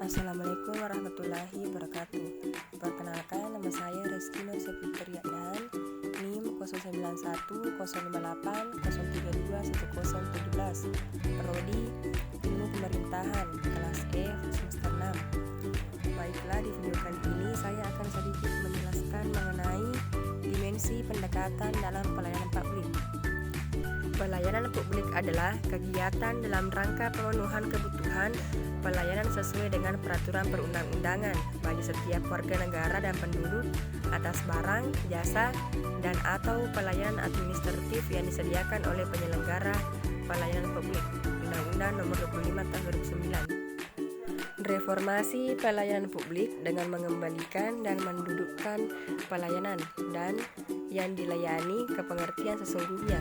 Assalamualaikum warahmatullahi wabarakatuh. Perkenalkan, nama saya Rizky Nur Septriadhan, NIM 091158032117, Prodi Ilmu Pemerintahan, kelas E, semester 6. Baiklah, di video kali ini saya akan sedikit menjelaskan mengenai dimensi pendekatan dalam pelayanan publik. Pelayanan publik adalah kegiatan dalam rangka pemenuhan kebutuhan pelayanan sesuai dengan peraturan perundang-undangan bagi setiap warga negara dan penduduk atas barang, jasa, dan atau pelayanan administratif yang disediakan oleh penyelenggara pelayanan publik. Undang-Undang Nomor 25 Tahun 2009. Reformasi pelayanan publik dengan mengembalikan dan mendudukkan pelayanan dan yang dilayani ke pengertian sesungguhnya.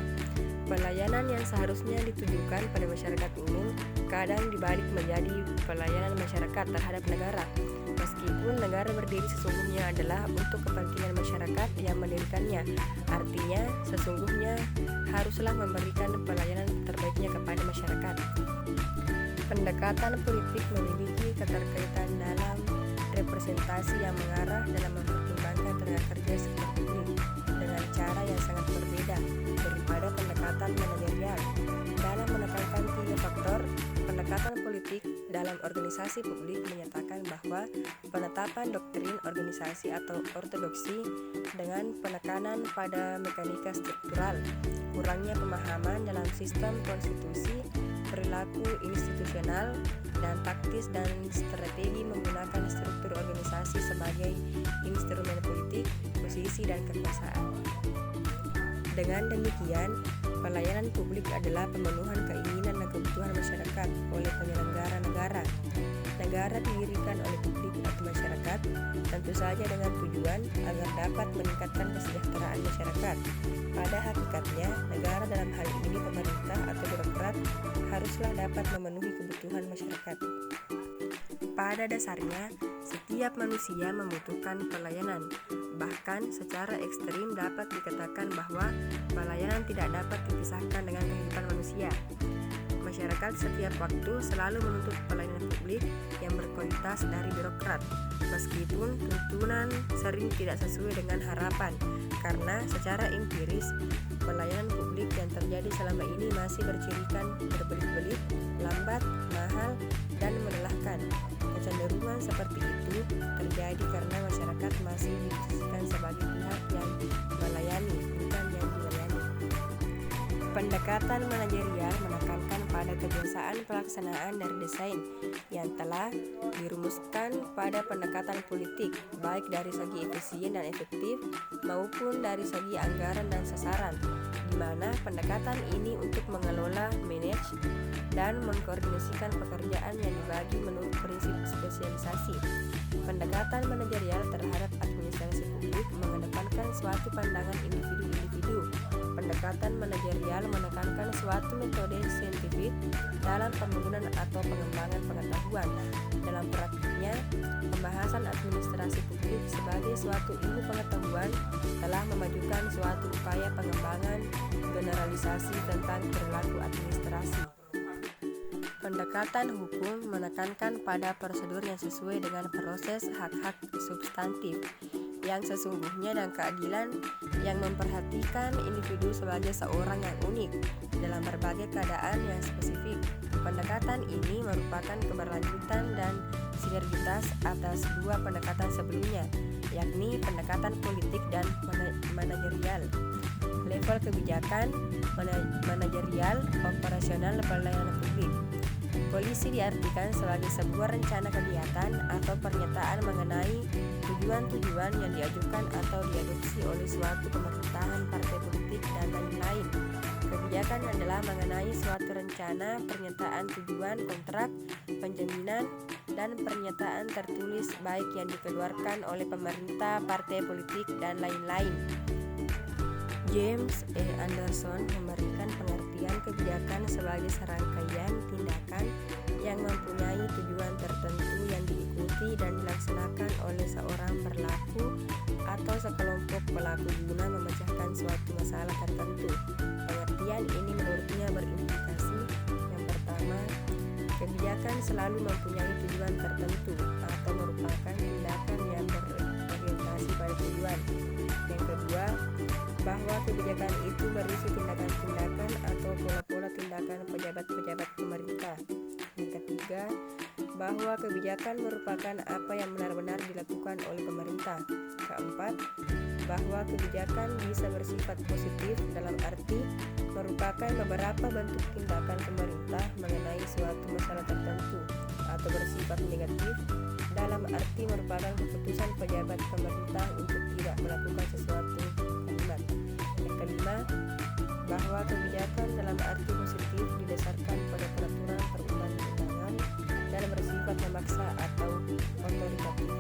Pelayanan yang seharusnya ditujukan pada masyarakat umum kadang dibalik menjadi pelayanan masyarakat terhadap negara. Meskipun negara berdiri sesungguhnya adalah untuk kepentingan masyarakat yang mendirikannya, artinya sesungguhnya haruslah memberikan pelayanan terbaiknya kepada masyarakat. Pendekatan politik memiliki keterkaitan dalam representasi yang mengarah dalam mempertimbangkan tenaga kerja sektor publik dengan cara yang sangat berbeda daripada pendekatan manajerial. Dalam menekankan 3 faktor, pendekatan politik dalam organisasi publik menyatakan bahwa penetapan doktrin organisasi atau ortodoksi dengan penekanan pada mekanika struktural, kurangnya pemahaman dalam sistem konstitusi, perilaku institusional, dan taktis dan strategi menggunakan struktur organisasi sebagai instrumen politik, posisi, dan kekuasaan. Dengan demikian, pelayanan publik adalah pemenuhan keinginan dan kebutuhan masyarakat oleh penyelenggara negara. Negara didirikan oleh publik atau masyarakat, tentu saja dengan tujuan agar dapat meningkatkan kesejahteraan masyarakat. Pada hakikatnya, negara dalam hal ini pemerintah atau birokrat haruslah dapat memenuhi kebutuhan masyarakat. Pada dasarnya, setiap manusia membutuhkan pelayanan. Bahkan secara ekstrim dapat dikatakan bahwa pelayanan tidak dapat dipisahkan dengan kehidupan manusia. Masyarakat setiap waktu selalu menuntut pelayanan publik yang berkualitas dari birokrat, meskipun tuntunan sering tidak sesuai dengan harapan, karena secara empiris pelayanan publik yang terjadi selama ini masih bercirikan berbelit-belit, lambat, mahal, dan melelahkan. Kecenderungan seperti itu terjadi karena masyarakat masih diposisikan sebagai pihak yang melayani, bukan yang dilayani. Pendekatan manajerial menekankan pada kebiasaan pelaksanaan dari desain yang telah dirumuskan pada pendekatan politik, baik dari segi efisien dan efektif maupun dari segi anggaran dan sasaran, di mana pendekatan ini untuk mengelola, manage, dan mengkoordinasikan pekerjaan yang dibagi menurut prinsip spesialisasi. Pendekatan manajerial terhadap administrasi publik mengedepankan suatu pandangan individu-individu. Pendekatan manajerial menekankan suatu metode saintifik dalam pembangunan atau pengembangan pengetahuan. Dalam praktiknya, pembahasan administrasi publik sebagai suatu ilmu pengetahuan telah memajukan suatu upaya pengembangan generalisasi tentang perilaku administrasi. Pendekatan hukum menekankan pada prosedur yang sesuai dengan proses hak-hak substantif yang sesungguhnya dan keadilan yang memperhatikan individu sebagai seorang yang unik dalam berbagai keadaan yang spesifik. Pendekatan ini merupakan keberlanjutan dan sinergitas atas 2 pendekatan sebelumnya, yakni pendekatan politik dan manajerial. Level kebijakan manajerial operasional pelayanan publik. Polisi diartikan sebagai sebuah rencana kegiatan atau pernyataan mengenai tujuan-tujuan yang diajukan atau diadopsi oleh suatu pemerintahan, partai politik, dan lain-lain. Kebijakan adalah mengenai suatu rencana, pernyataan tujuan, kontrak, penjaminan, dan pernyataan tertulis baik yang dikeluarkan oleh pemerintah, partai politik, dan lain-lain. James E. Anderson memberikan pengertian kebijakan sebagai serangkaian tindakan yang mempunyai tujuan tertentu yang diikuti dan dilaksanakan oleh seorang pelaku atau sekelompok pelaku guna memecahkan suatu masalah tertentu. Pengertian ini menurutnya berimplikasi yang pertama, Kebijakan selalu mempunyai tujuan tertentu atau merupakan tindakan yang berorientasi pada tujuan. Yang kedua, bahwa kebijakan itu berisi tindakan-tindakan atau pola-pola tindakan pejabat-pejabat pemerintah. Yang ketiga, bahwa kebijakan merupakan apa yang benar-benar dilakukan oleh pemerintah. Keempat, bahwa kebijakan bisa bersifat positif dalam arti merupakan beberapa bentuk tindakan pemerintah mengenai suatu masalah tertentu, atau bersifat negatif dalam arti merupakan keputusan pejabat pemerintah untuk tidak melakukan sesuatu kalimat. Yang kelima, bahwa kebijakan dalam arti positif didasarkan pada peraturan perundang-undangan dan bersifat memaksa atau otoritatif.